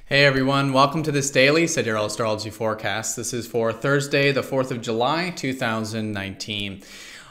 Hey everyone, welcome to this daily Sidereal Astrology forecast. This is for Thursday, the 4th of July, 2019.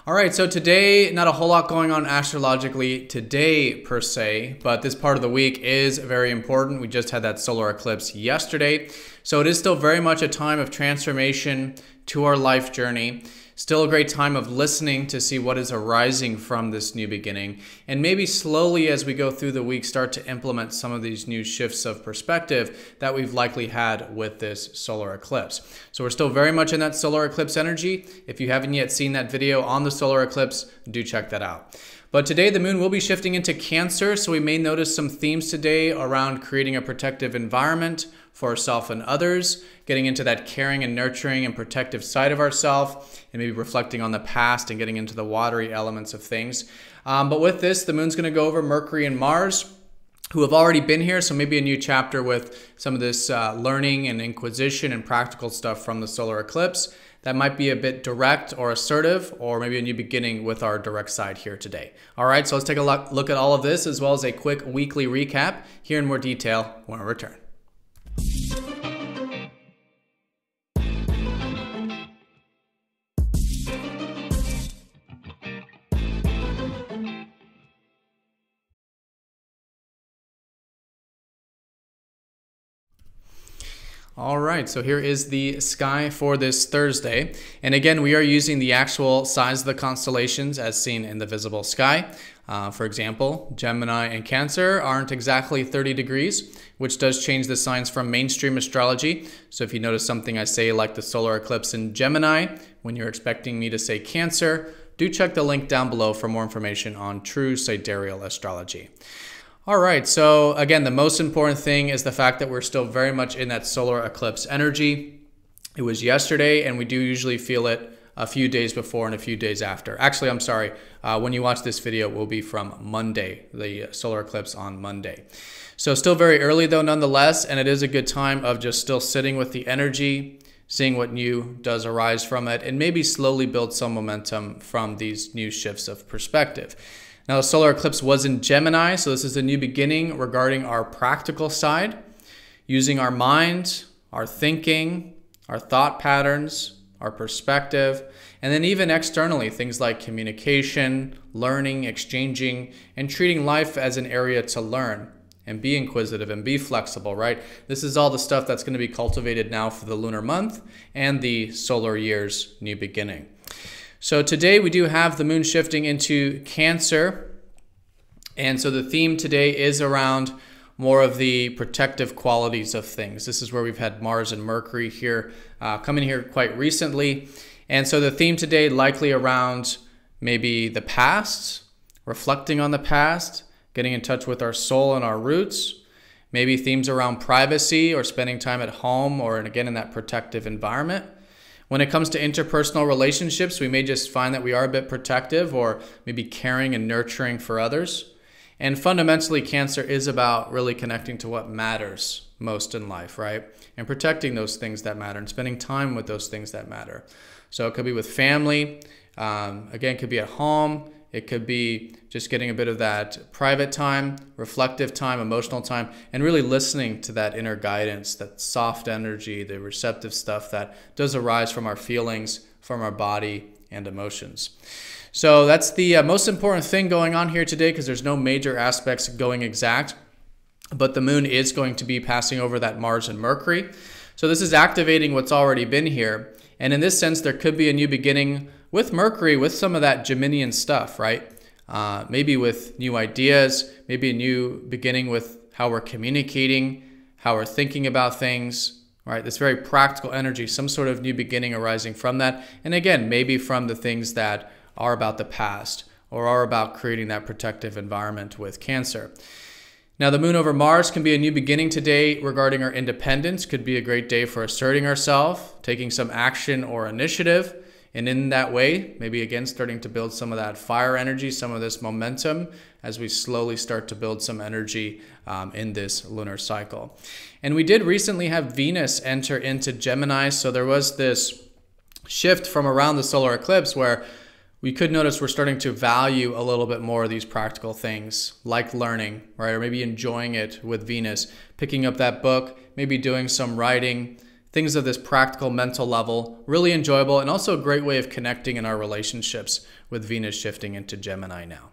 All right, so today, not a whole lot going on astrologically today per se, but this part of the week is very important. We just had that solar eclipse yesterday, so it is still very much a time of transformation to our life journey. Still a great time of listening to see what is arising from this new beginning, and maybe slowly as we go through the week start to implement some of these new shifts of perspective that we've likely had with this solar eclipse. So we're still very much in that solar eclipse energy. If you haven't yet seen that video on the solar eclipse, do check that out. But today the moon will be shifting into Cancer, so we may notice some themes today around creating a protective environment for ourselves and others, getting into that caring and nurturing and protective side of ourselves, and maybe reflecting on the past and getting into the watery elements of things. But with this, the moon's going to go over Mercury and Mars, who have already been here, so maybe a new chapter with some of this learning and inquisition and practical stuff from the solar eclipse. That might be a bit direct or assertive, or maybe a new beginning with our direct side here today. All right, so let's take a look at all of this, as well as a quick weekly recap here in more detail when we return. All right, so here is the sky for this Thursday. And again, we are using the actual size of the constellations as seen in the visible sky. For example, Gemini and Cancer aren't exactly 30 degrees, which does change the signs from mainstream astrology. So if you notice something I say like the solar eclipse in Gemini, when you're expecting me to say Cancer, do check the link down below for more information on true sidereal astrology. All right, so again, the most important thing is the fact that we're still very much in that solar eclipse energy. It was yesterday, and we do usually feel it a few days before and a few days after. Actually, I'm sorry, when you watch this video, it will be from Monday, the solar eclipse on Monday. So still very early though, nonetheless, and it is a good time of just still sitting with the energy, seeing what new does arise from it, and maybe slowly build some momentum from these new shifts of perspective. Now, the solar eclipse was in Gemini, so this is a new beginning regarding our practical side, using our mind, our thinking, our thought patterns, our perspective, and then even externally, things like communication, learning, exchanging, and treating life as an area to learn and be inquisitive and be flexible, right? This is all the stuff that's going to be cultivated now for the lunar month and the solar year's new beginning. So today we do have the moon shifting into Cancer, and so the theme today is around more of the protective qualities of things. This is where we've had Mars and Mercury here, coming here quite recently, and so the theme today likely around maybe the past, reflecting on the past, getting in touch with our soul and our roots, maybe themes around privacy or spending time at home or again in that protective environment. When it comes to interpersonal relationships, we may just find that we are a bit protective or maybe caring and nurturing for others. And fundamentally, Cancer is about really connecting to what matters most in life, right? And protecting those things that matter and spending time with those things that matter. So it could be with family, again, it could be at home. It could be just getting a bit of that private time, reflective time, emotional time, and really listening to that inner guidance, that soft energy, the receptive stuff that does arise from our feelings, from our body and emotions. So that's the most important thing going on here today, because there's no major aspects going exact, but the moon is going to be passing over that Mars and Mercury. So this is activating what's already been here. And in this sense, there could be a new beginning with Mercury, with some of that Geminian stuff, right? Maybe with new ideas, maybe a new beginning with how we're communicating, how we're thinking about things, right? This very practical energy, some sort of new beginning arising from that. And again, maybe from the things that are about the past or are about creating that protective environment with Cancer. Now, the moon over Mars can be a new beginning today regarding our independence. Could be a great day for asserting ourselves, taking some action or initiative. And in that way, maybe again starting to build some of that fire energy, some of this momentum as we slowly start to build some energy in this lunar cycle. And we did recently have Venus enter into Gemini, so there was this shift from around the solar eclipse where we could notice we're starting to value a little bit more of these practical things, like learning, right? Or maybe enjoying it with Venus, picking up that book, maybe doing some writing, things of this practical mental level, really enjoyable, and also a great way of connecting in our relationships with Venus shifting into Gemini now.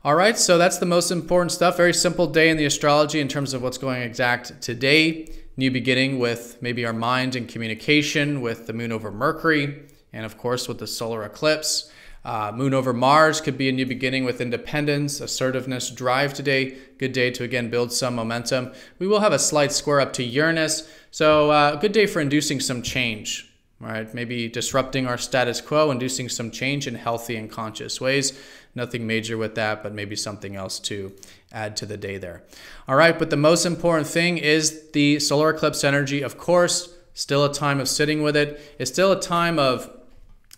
All right, so that's the most important stuff. Very simple day in the astrology in terms of what's going exact today. New beginning with maybe our mind and communication with the moon over Mercury, and of course with the solar eclipse. Moon over Mars could be a new beginning with independence, assertiveness, drive today. Good day to, again, build some momentum. We will have a slight square up to Uranus, so a good day for inducing some change, right? Maybe disrupting our status quo, inducing some change in healthy and conscious ways. Nothing major with that, but maybe something else to add to the day there. All right, but the most important thing is the solar eclipse energy, of course. Still a time of sitting with it. It's still a time of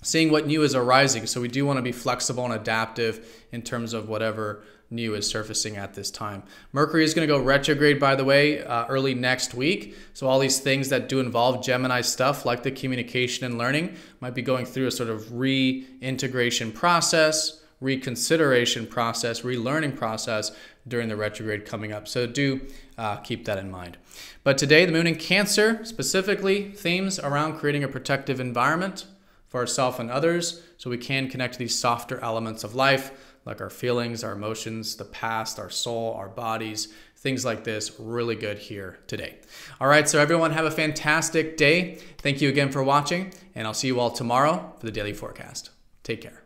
seeing what new is arising. So we do want to be flexible and adaptive in terms of whatever new is surfacing at this time. Mercury is going to go retrograde, by the way, early next week. So all these things that do involve Gemini stuff, like the communication and learning, might be going through a sort of reintegration process, reconsideration process, relearning process during the retrograde coming up. So do keep that in mind. But today, the moon in Cancer, specifically themes around creating a protective environment for ourselves and others, so we can connect to these softer elements of life, like our feelings, our emotions, the past, our soul, our bodies, things like this. Really good here today. All right, so everyone have a fantastic day. Thank you again for watching, and I'll see you all tomorrow for the daily forecast. Take care.